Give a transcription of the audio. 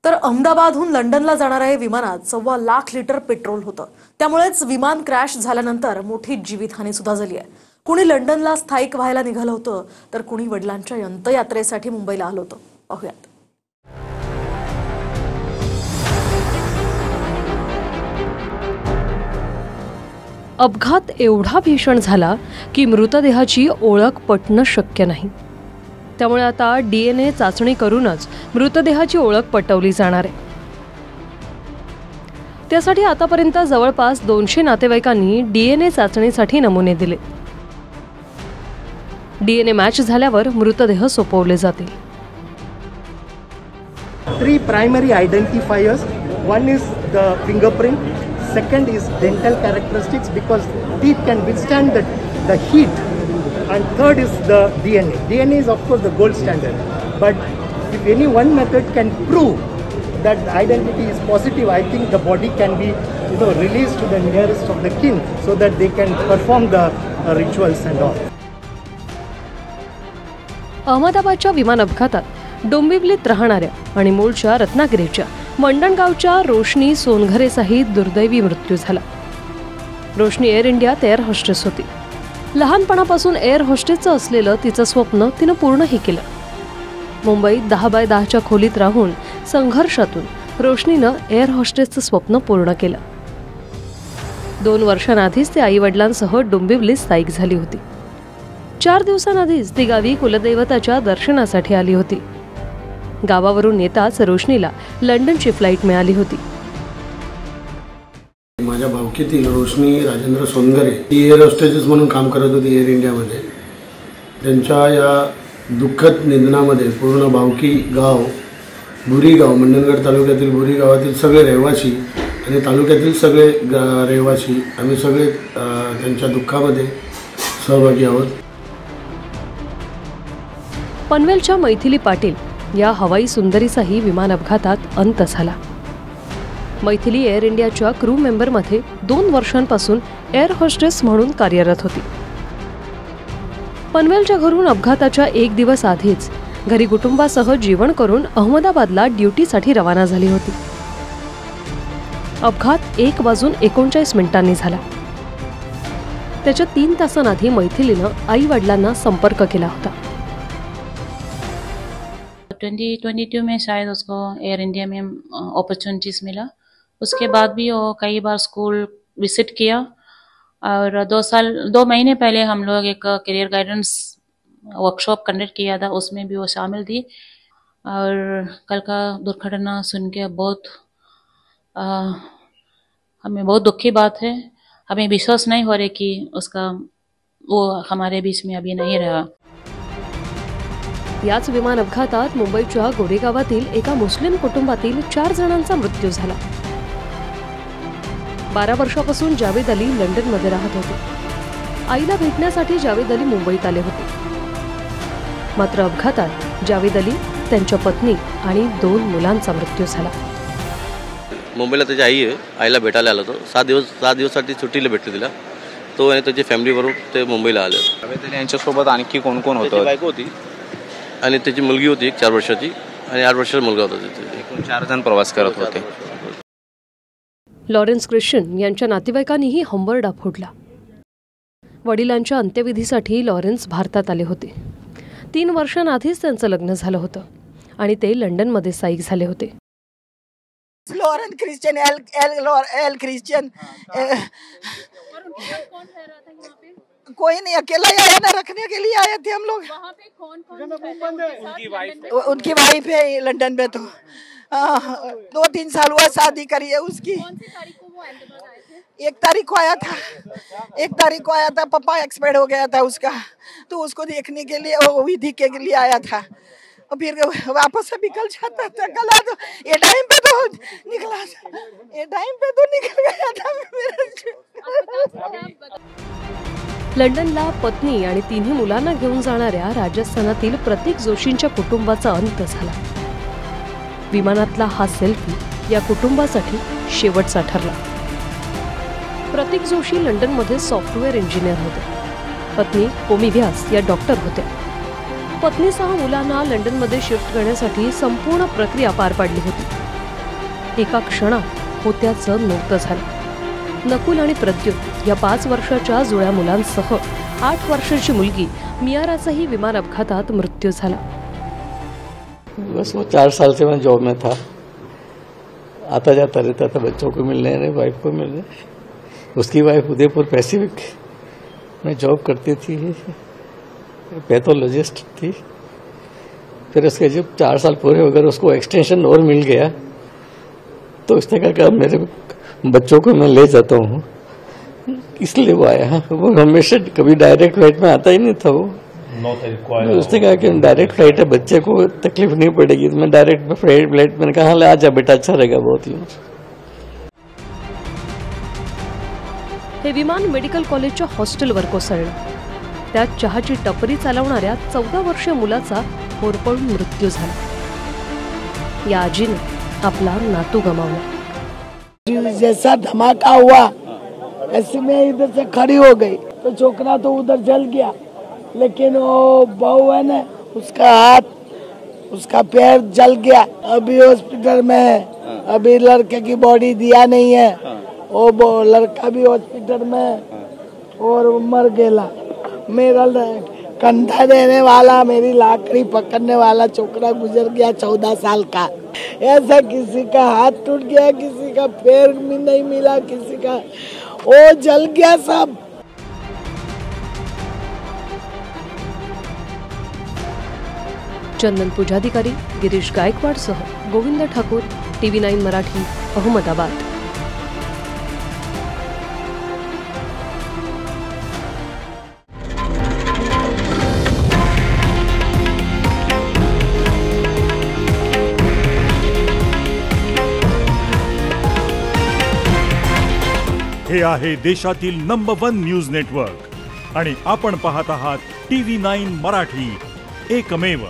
तर अहमदाबादहून लंडनला जाणाऱ्या या विमानात 1.25 लाख लिटर पेट्रोल होतं। त्यामुळेच विमान क्रॅश झाल्यानंतर मोठी जीवितहानी सुद्धा झाली आहे। कुणी लंडनला स्थायिक व्हायला निघालं होतं तर कुणी वडिलांच्या अंत्ययात्रेसाठी मुंबईला आलं होतं। पाहूयात। अपघात एवढा भीषण झाला की मृतदेहाची ओळख पटणं शक्य नाही। त्यामुळे आता DNA चाचणी करूनच मृतदेहाची ओळख पटवली जाणार आहे। त्यासाठी आतापर्यंत जवळपास 200 नातेवाईकांनी DNA चाचणीसाठी नमुने दिले। DNA मॅच झाल्यावर मृतदेह सोपवले जातील। 3 primary identifiers. One is the fingerprint. Second is dental characteristics because teeth can withstand the heat. And third is the DNA. DNA is of course the gold standard. But if any one method can prove that the identity is positive, I think the body can be released to the nearest of the kin so that they can perform the rituals and all. अहमदाबादच्या विमान अपघातात डोंबिवलीत राहणाऱ्या आणि मूळच्या रत्नागिरीच्या मंडणगावच्या रोशनी सोनघरेचाही दुर्दैवी मृत्यू झाला। रोशनी air इंडियात एअर होस्टेस होती। लहानपणापासून एअर होस्टेसचं असलेलं तिचं स्वप्न तिनं पूर्णही केलं। मुंबईत 10x10च्या खोलीत राहून संघर्षातून रोशनीनं एअर होस्टेसचं स्वप्न पूर्ण केलं। 2 वर्षांआधीच ती आईवडिलांसह डोंबिवलीत स्थायिक झाली होती। 4 दिवसांआधीच ती गावी कुलदैवताच्या दर्शनासाठी आली होती। गावावरून येताच रोशनीला लंडनची फ्लाईट मिळाली होती। माझ्या भावकीतील रोशनी राजेंद्र सोनघरे ही एअर होस्टेस म्हणून काम करत होती एअर इंडियामध्ये। त्यांच्या या दुःखद निधनामध्ये पूर्ण भावकी गाव बुरी गाव मंडणगड तालुक्यातील बुरी गावातील सगळे रहिवासी आणि तालुक्यातील सगळे रहिवासी आम्ही सगळे त्यांच्या दुःखामध्ये सहभागी आहोत। पनवेलच्या मैथिली पाटील या हवाई सुंदरीचाही विमान अपघातात अंत झाला। मैथिली एअर इंडियाच्या क्रू मेंबरमध्ये 2 वर्षांपासून एअर होस्टेस म्हणून कार्यरत होती। पनवेलच्या घरून अपघाताच्या 1 दिवस आधीच घरी कुटुंबासह जेवण करून अहमदाबादला ड्युटीसाठी रवाना झाली होती। अपघात 1:39 झाला। त्याच्या 3 तासांआधी मैथिलीनं आई वडिलांना संपर्क केला होता। 2022 में शायद उसको एयर इंडिया में अपॉर्चुनिटीज़ मिला। उसके बाद भी वो कई बार स्कूल विजिट किया और 2 महीने पहले हम लोग एक करियर गाइडेंस वर्कशॉप कंडक्ट किया था, उसमें भी वो शामिल थी। और कल का दुर्घटना सुन के हमें बहुत दुखी बात है। हमें विश्वास नहीं हो रहा कि वो हमारे बीच में अभी नहीं रहा। याच विमान अपघातात मुंबईच्या गोरेगावातील एका मुस्लिम कुटुंबातील 4 जणांचा मृत्यू झाला। 12 वर्षापासून जावेद अली लंडनमध्ये राहत होते। आईला भेटण्यासाठी जावेद अली मुंबईत आले होते। मात्र अपघातात जावेद अली, त्यांच्या पत्नी आणि 2 मुलांचा मृत्यू झाला। मुंबईला त्याची आई आहे, आईला भेटायला आला होतो। 7 दिवसासाठी सुट्टीला भेटले तिला। तो आणि त्याची फॅमिलीबरोबर ते मुंबईला आले। जावेद अली यांच्यासोबत आणखी कोण कोण होतं? बायको होती आणि त्याची मुलगी होती 1 4 वर्षाची आणि 8 वर्षाचा मुलगा होता। एकूण 4 जण प्रवास करत होते। लॉरेन्स ख्रिश्चन यांच्या नातेवाईकांनीही हंबरडा फोडला। वडिलांच्या अंत्यविधीसाठी लॉरेन्स भारतात आले होते। 3 वर्षांआधीच त्यांचं लग्न झालं होतं आणि ते लंडनमध्ये स्थायिक झाले होते। लॉरेंस क्रिश्चियन एल क्रिश्चियन कोई नहीं, अकेला ही आया ना, रखने के लिए आए थे हम लोग। वहाँ पे कौन उनकी वाइफ है लंदन में। तो 2-3 साल हुआ शादी करी है उसकी। कौन सी तारीख को वो अहमदाबाद आए थे? 1 तारीख को आया था। पापा एक्सपायर हो गया था उसका, तो उसको देखने के लिए वो विधि के लिए आया था और फिर वापस से निकल जाता था। कल तो ये टाइम पे तो निकल गया था मेरा। लंडनला पत्नी आणि 3 मुलांना घेऊन जाणाऱ्या राजस्थानातील प्रतीक जोशींच्या कुटुंबाचा अंत झाला। विमानातला हा सेल्फी या कुटुंबासाठी शेवटचा ठरला। प्रतीक जोशी लंडनमध्ये सॉफ्टवेअर इंजिनियर होते। पत्नी कोमी व्यास या डॉक्टर होत्या। पत्नीसह मुलांना लंडनमध्ये शिफ्ट करण्यासाठी संपूर्ण प्रक्रिया पार पाडली होती। एका क्षणात होत्याचं नव्हतं झालं. नकुल आणि प्रद्युत या 5 वर्षाच्या जुळ्या मुलांसह 8 वर्षाची मुलगी मियाराचाही विमान अपघातात मृत्यू झाला. बस वो 4 साल से मैं जॉब में था, आता जाता रहता था, बच्चों को मिलने रहे, वाइफ को मिलने. उसकी वाइफ उदयपुर पैसिफिक में जॉब करती थी, पैथोलॉजिस्ट थी. फिर उसके जब 4 साल पूरे हो गए, उसको एक्सटेंशन और मिल गया, तो उसने कहा कि मेरे बच्चों को मैं ले जाता हूँ, इसलिए वो आया. वो हमेशा कभी डायरेक्ट फ्लाइट में आता ही नहीं था. वो उसने कहा कि डायरेक्ट फ्लाइट है, बच्चे को तकलीफ नहीं पड़ेगी. तो मैं डायरेक्ट फ्लाइट मैंने कहा हाँ आ जा बेटा, अच्छा रहेगा बहुत ही. हे विमान मेडिकल कॉलेजच्या हॉस्टेलवर कोसळलं. त्यात चहाची टपरी चालवणाऱ्या 14 वर्षीय मुलाचा होरपळून मृत्यू झाला. या आजीने आपला नातू गमावला. जैसा धमाका हुआ ऐसे में इधर से खड़ी हो गई तो छोकरा तो उधर जल गया, लेकिन वो बहू है ना, उसका हाथ उसका पैर जल गया. अभी हॉस्पिटल में है, अभी लड़के की बॉडी दिया नहीं है. वो लड़का भी हॉस्पिटल में और मर गया. मेरा कंधा देने वाला, मेरी लाकड़ी पकड़ने वाला छोकरा गुजर गया 14 साल का. ऐसा किसी का हाथ टूट गया, किसी का पैर भी नहीं मिला, किसी का वो जल गया सब. चंदन पूजाधिकारी, गिरीश गायकवाडसह गोविंद ठाकूर, TV9 मराठी, अहमदाबाद. हे आहे देशातील नंबर 1 न्यूज नेटवर्क आणि आपण पाहत आहात TV9 मराठी, एकमेव.